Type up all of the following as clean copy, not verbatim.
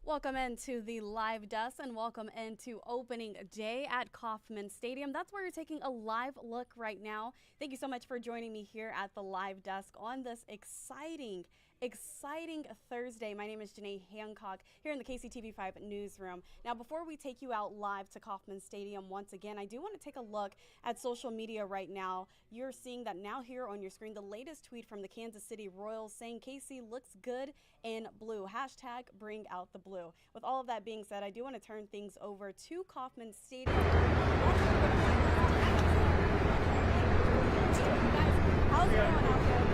Welcome into the live desk and welcome into opening day at Kauffman Stadium. That's where you're taking a live look right now. Thank you so much for joining me here at the live desk on this exciting Thursday. My name is Janae Hancock here in the KCTV5 newsroom. Now, before we take you out live to Kauffman Stadium once again, I do want to take a look at social media right now. You're seeing that now here on your screen, the latest tweet from the Kansas City Royals saying KC looks good in blue. Hashtag bring out the blue. With all of that being said, I do want to turn things over to Kauffman Stadium. How's it going out there?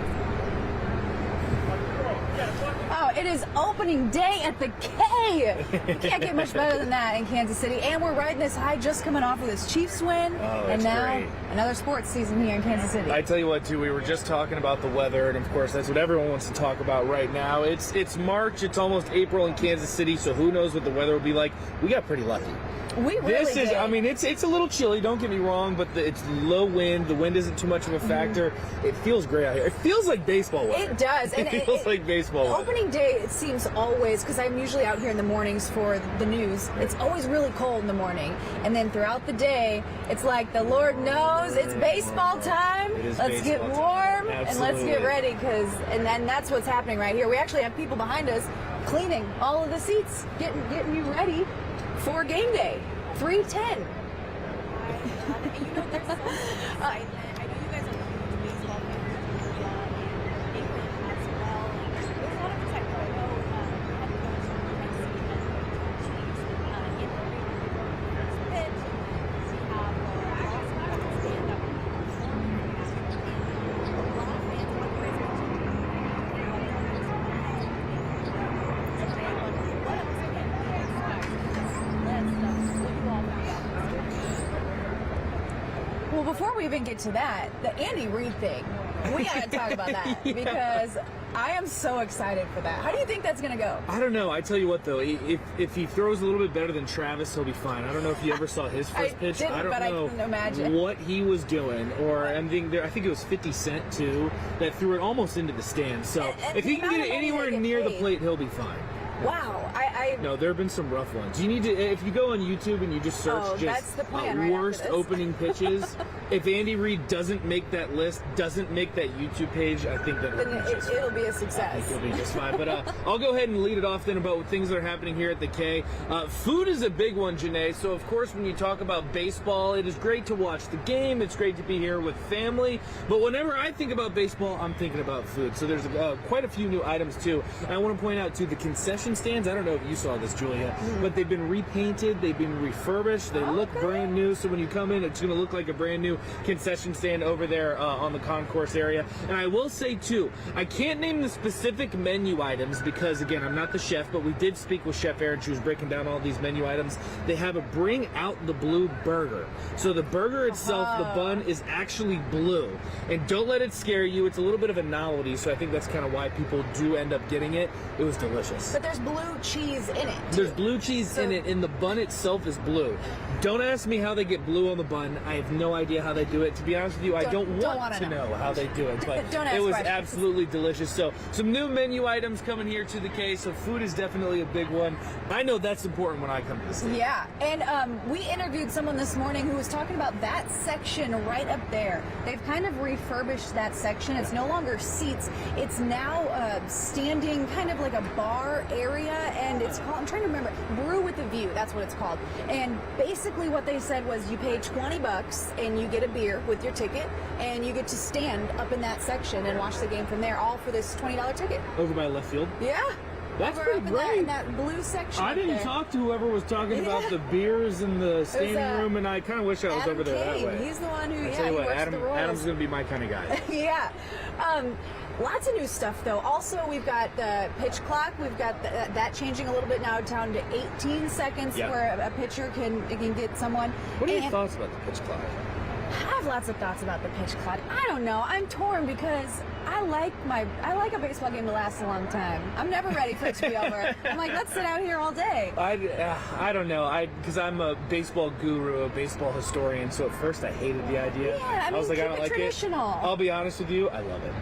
Oh, it is opening day at the K. You can't get much better than that in Kansas City. And we're riding this high, just coming off of this Chiefs win. And now great. Another sports season here in Kansas City. I tell you what, too, we were just talking about the weather, and of course, that's what everyone wants to talk about right now. It's March, it's almost April in Kansas City, so who knows what the weather will be like. We got pretty lucky. We really did. I mean, it's a little chilly, don't get me wrong, but it's low wind. The wind isn't too much of a factor. It feels great out here. It feels like baseball weather. It does. And it feels like baseball weather. Opening day, it seems always, because I'm usually out here in the mornings for the news, it's always really cold in the morning. And then throughout the day, it's like the Lord knows it's baseball time. Let's get warm and let's get ready, and that's what's happening right here. We actually have people behind us cleaning all of the seats, getting you ready for game day. 3:10. You know, there's so much excitement. I know you guys are huge baseball fans in Korea and England as well. There's a lot of excitement. I know head coach Mike Seaman and Chiefs in the first pitch. We have also got this band that will be performing for the national anthem. A lot of fans, like you guys mentioned, what else can we expect from this list of what you all found out? Well, before we even get to that, the Andy Reid thing, we got to talk about that because I am so excited for that. How do you think that's going to go? I don't know. I tell you what, though, if he throws a little bit better than Travis, he'll be fine. I don't know if you ever saw his first pitch. I don't know I can imagine what he was doing. Or I think it was 50 Cent, too, that threw it almost into the stands. So and if he can get it anywhere near the plate, he'll be fine. Wow. No, there have been some rough ones. You need to, if you go on YouTube and you just search that's the plan, worst opening pitches, if Andy Reid doesn't make that list, doesn't make that YouTube page, I think that it'll be a success. I think it'll be just fine. But I'll go ahead and lead it off then about things that are happening here at the K. Food is a big one, Janae. So, of course, when you talk about baseball, it is great to watch the game. It's great to be here with family. But whenever I think about baseball, I'm thinking about food. So there's quite a few new items, too. And I want to point out, too, the concession stands. I don't know if you saw this, Julia, but they've been repainted. They've been refurbished. They look brand new. So when you come in, it's going to look like a brand new concession stand over there on the concourse area. And I will say, too, I can't name the specific menu items because, again, I'm not the chef, but we did speak with Chef Erin. She was breaking down all these menu items. They have a bring out the blue burger. So the burger itself, the bun, is actually blue. And don't let it scare you. It's a little bit of a novelty, so I think that's kind of why people do end up getting it. It was delicious. But there's blue cheese in it. There's blue cheese in it, and the bun itself is blue. Don't ask me how they get blue on the bun. I have no idea how they do it. To be honest with you, I don't want to know how they do it. But it was absolutely delicious. So some new menu items coming here to the K. So food is definitely a big one. I know that's important when I come to the city. Yeah, and we interviewed someone this morning who was talking about that section right up there. They've kind of refurbished that section. It's no longer seats. It's now standing kind of like a bar area, and it's called, I'm trying to remember, Brew with a View. That's what it's called. And basically what they said was you pay $20 and you get a beer with your ticket, and you get to stand up in that section and watch the game from there, all for this $20 ticket. Over by left field? Yeah. That's pretty great. In that blue section. I didn't talk to whoever was talking about the beers in the standing room, and I kind of wish I was over there that way. He's the one who, tell you what, works the Royals. Adam's going to be my kind of guy. Yeah. Lots of new stuff, though. Also, we've got the pitch clock. We've got that changing a little bit now down to 18 seconds where a pitcher can get someone. What are your thoughts about the pitch clock? I have lots of thoughts about the pitch clock. I don't know. I'm torn because I like a baseball game to last a long time. I'm never ready for it to be over. I'm like, let's sit out here all day. I don't know. Because I'm a baseball guru, a baseball historian. So at first I hated the idea. Yeah, I was like, I don't like traditional. it. I'll be honest with you, I love it.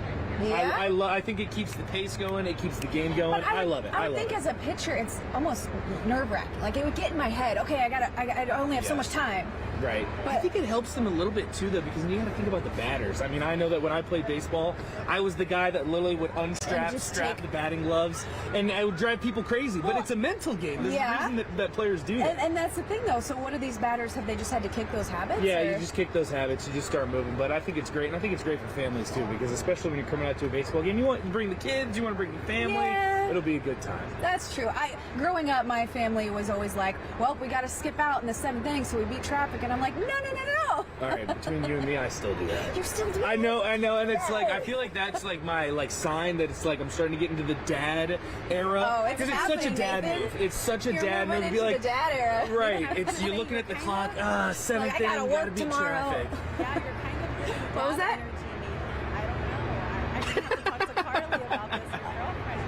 Yeah? I think it keeps the pace going. It keeps the game going. But I love it. I think as a pitcher, it's almost nerve-wracking. Like, it would get in my head. Okay, I only have so much time. Right. I think it helps them a little bit too, though, because you got to think about the batters. I mean, I know that when I played baseball, I was the guy that literally would strap the batting gloves, and I would drive people crazy. But it's a mental game. There's a reason that players do that. And that's the thing, though. So what do these batters have? They just had to kick those habits? Yeah, you just kick those habits. You just start moving. But I think it's great, and I think it's great for families too, because especially when you're coming out to a baseball game, you want to bring the kids, you want to bring the family. Yeah. It'll be a good time. That's true. Growing up, my family was always like, well, we got to skip out in the 7th inning so we beat traffic. And I'm like, no. All right, between you and me, I still do that. You still do? I know, and it's like I feel like that's like my sign that it's like I'm starting to get into the dad era. Oh, it's such a dad Nathan. move. It's such a You're dad move. moving Be like into the dad era. right. It's you're looking at the clock. 7th Like, I gotta inning, work gotta beat tomorrow. traffic. Yeah, you're kind of getting What was that? energy, Nathan. I don't know. I have to talk to Carly about this, my girlfriend.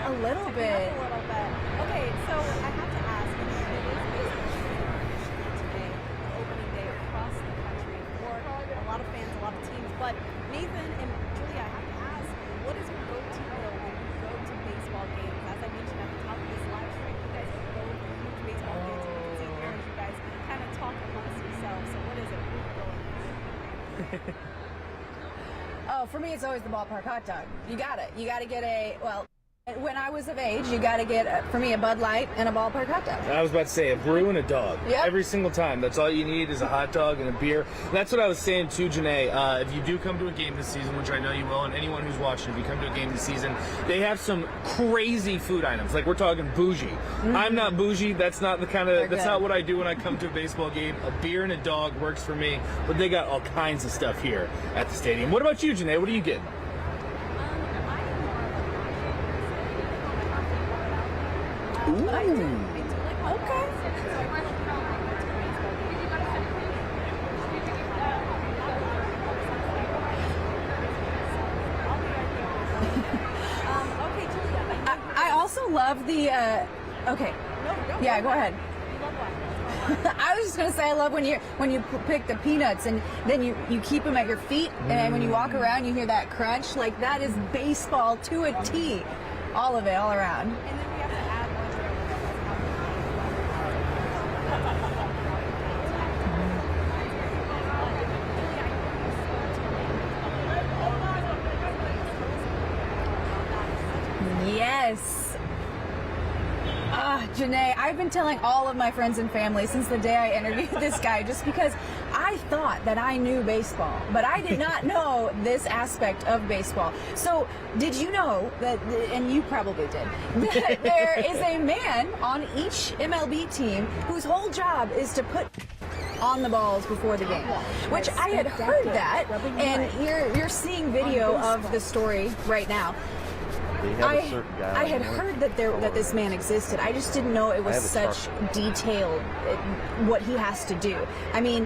A little bit. A little bit. Okay, so I have to ask, it is baseball today, opening day across the country for a lot of fans, a lot of teams. But Nathan and Julia, I have to ask, what is your go-to meal when you go to baseball games? As I mentioned at the top of this live stream, you guys are both huge baseball fans. You can see here as you guys kind of talk amongst yourselves. So what is it? Who are you going with? Oh, for me, it's always the ballpark hot dog. You got it. You got to get when I was of age, you got to get, for me, a Bud Light and a ballpark hot dog. I was about to say a brew and a dog. Yep. Every single time. That's all you need is a hot dog and a beer. That's what I was saying too, Janae. If you do come to a game this season, which I know you will, and anyone who's watching, if you come to a game this season, they have some crazy food items. Like we're talking bougie. Mm-hmm. I'm not bougie. That's not not what I do when I come to a baseball game. A beer and a dog works for me. But they got all kinds of stuff here at the stadium. What about you, Janae? What are you getting? Ooh. I do like Okay. Okay, Julia. I also love the, okay. No, Yeah, go ahead. You love what? I was just gonna say I love when you pick the peanuts and then you keep them at your feet, and when you walk around you hear that crunch. Like, that is baseball to a T. All of it, all around. And then we have to add one Yes. Janae, I've been telling all of my friends and family since the day I interviewed this guy, just because I thought that I knew baseball, but I did not know this aspect of baseball. So, did you know that, and you probably did, that there is a man on each MLB team whose whole job is to put on the balls before the game, which I had heard that, and you're seeing video of the story right now. I had heard that this man existed. I just didn't know it was such detailed what he has to do. I mean,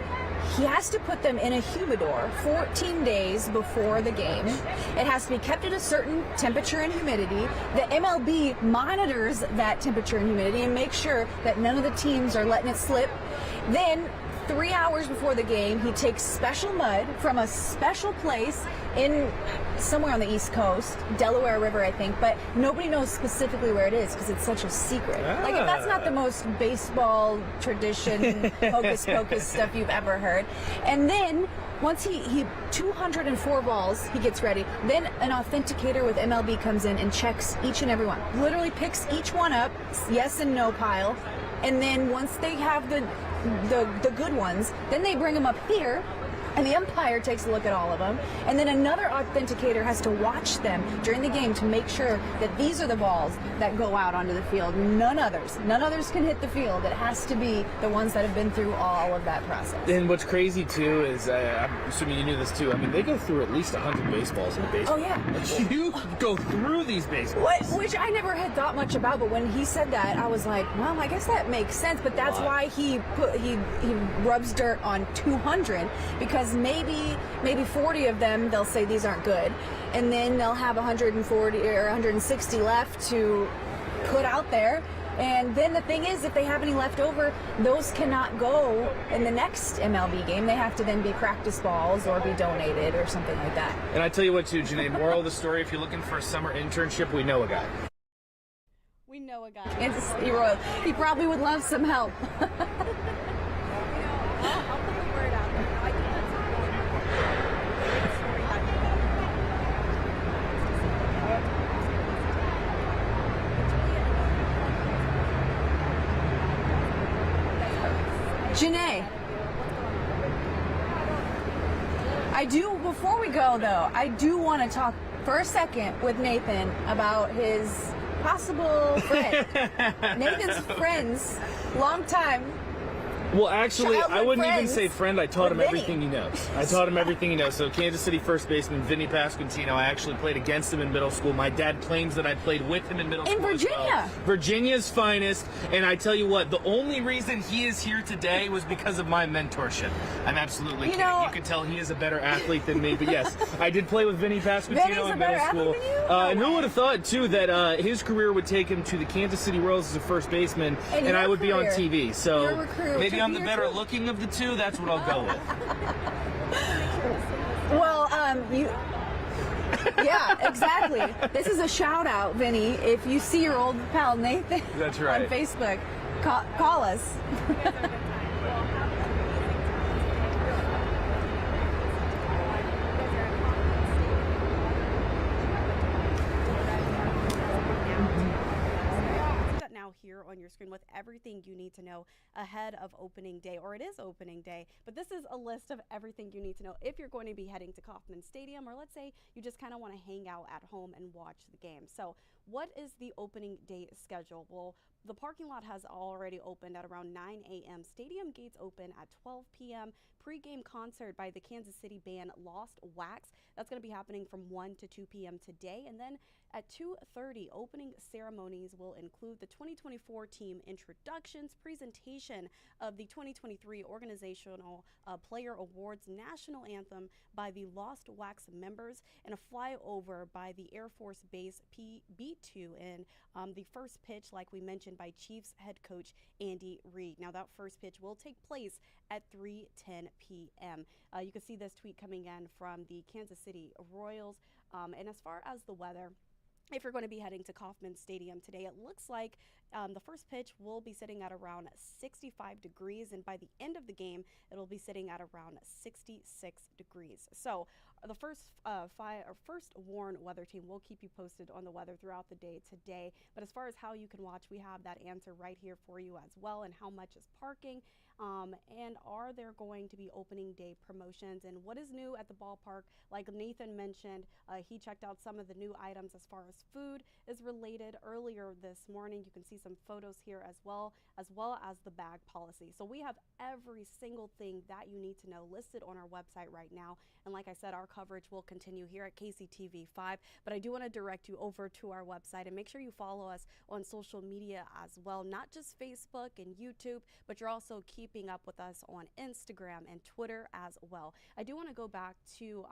he has to put them in a humidor 14 days before the game. It has to be kept at a certain temperature and humidity. The MLB monitors that temperature and humidity and makes sure that none of the teams are letting it slip. Then 3 hours before the game, he takes special mud from a special place in somewhere on the East Coast, Delaware River, I think, but nobody knows specifically where it is because it's such a secret. Like, if that's not the most baseball tradition, hocus pocus stuff you've ever heard. And then once he 204 balls, he gets ready. Then an authenticator with MLB comes in and checks each and every one. Literally picks each one up, yes and no pile. And then once they have the good ones, then they bring them up here, and the umpire takes a look at all of them, and then another authenticator has to watch them during the game to make sure that these are the balls that go out onto the field. None others can hit the field. It has to be the ones that have been through all of that process. And what's crazy too is, I'm assuming you knew this too, I mean, they go through at least 100 baseballs in a baseball. Oh yeah. You go through these baseballs. Which I never had thought much about, but when he said that, I was like, well, I guess that makes sense. But that's why he rubs dirt on 200, because maybe 40 of them they'll say these aren't good, and then they'll have 140 or 160 left to put out there. And then the thing is, if they have any left over, those cannot go in the next MLB game. They have to then be practice balls or be donated or something like that. And I tell you what, too, Janae, moral of the story, if you're looking for a summer internship, we know a guy. We know a guy. Kansas City Royals. He probably would love some help. I'll put the word out there. I think that's a really important story that Janae, before we go though, I do want to talk for a second with Nathan about his possible friend. Nathan's friends, long time. Well, actually, I wouldn't even friends say friend. I taught him with everything he knows. I taught him everything he knows. So Kansas City first baseman Vinny Pasquantino, I actually played against him in middle school. My dad claims that I played with him in middle school. In Virginia. As well. Virginia's finest. And I tell you what, the only reason he is here today was because of my mentorship. I'm absolutely kidding. You can tell he is a better athlete than me. But yes, I did play with Vinny Pasquantino in middle school. And who would have thought, too, that his career would take him to the Kansas City Royals as a first baseman, and I would be on TV. So maybe I'm the better looking of the two. That's what I'll go with. Well, yeah, exactly. This is a shout out, Vinny. If you see your old pal Nathan That's right. on Facebook, call us. here on your screen with everything you need to know ahead of opening day, or it is opening day, but this is a list of everything you need to know if you're going to be heading to Kauffman Stadium, or let's say you just kind of want to hang out at home and watch the game. So what is the opening day schedule? Well, the parking lot has already opened at around 9 a.m. Stadium gates open at 12 p.m. Pre-game concert by the Kansas City band Lost Wax. That's going to be happening from 1 to 2 p.m. today. And then at 2:30, opening ceremonies will include the 2024 team introductions, presentation of the 2023 Organizational Player Awards National Anthem by the Lost Wax members, and a flyover by the Air Force Base B-2 and the first pitch, like we mentioned, by Chiefs head coach Andy Reid. Now that first pitch will take place at 3:10 p.m. You can see this tweet coming in from the Kansas City Royals. And as far as the weather, if you're going to be heading to Kauffman Stadium today, it looks like the first pitch will be sitting at around 65 degrees, and by the end of the game, it'll be sitting at around 66 degrees. So the first WARN weather team will keep you posted on the weather throughout the day today. But as far as how you can watch, we have that answer right here for you as well, and how much is parking, and are there going to be opening day promotions, and what is new at the ballpark. Like Nathan mentioned, he checked out some of the new items as far as food is related earlier this morning. You can see some photos here as well as the bag policy. So we have every single thing that you need to know listed on our website right now. And like I said, our coverage will continue here at KCTV5, but I do want to direct you over to our website, and make sure you follow us on social media as well, not just Facebook and YouTube, but you're also keeping up with us on Instagram and Twitter as well. I do want to go back to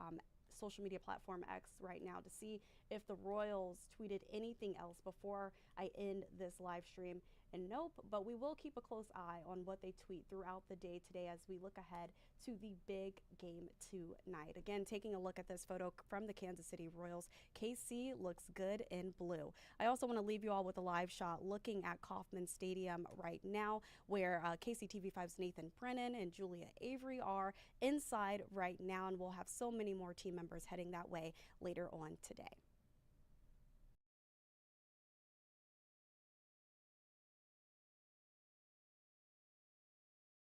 social media platform X right now to see if the Royals tweeted anything else before I end this live stream. And nope, but we will keep a close eye on what they tweet throughout the day today as we look ahead to the big game tonight. Again, taking a look at this photo from the Kansas City Royals, KC looks good in blue. I also want to leave you all with a live shot looking at Kauffman Stadium right now, where KCTV5's Nathan Brennan and Julia Avery are inside right now, and we'll have so many more team members heading that way later on today.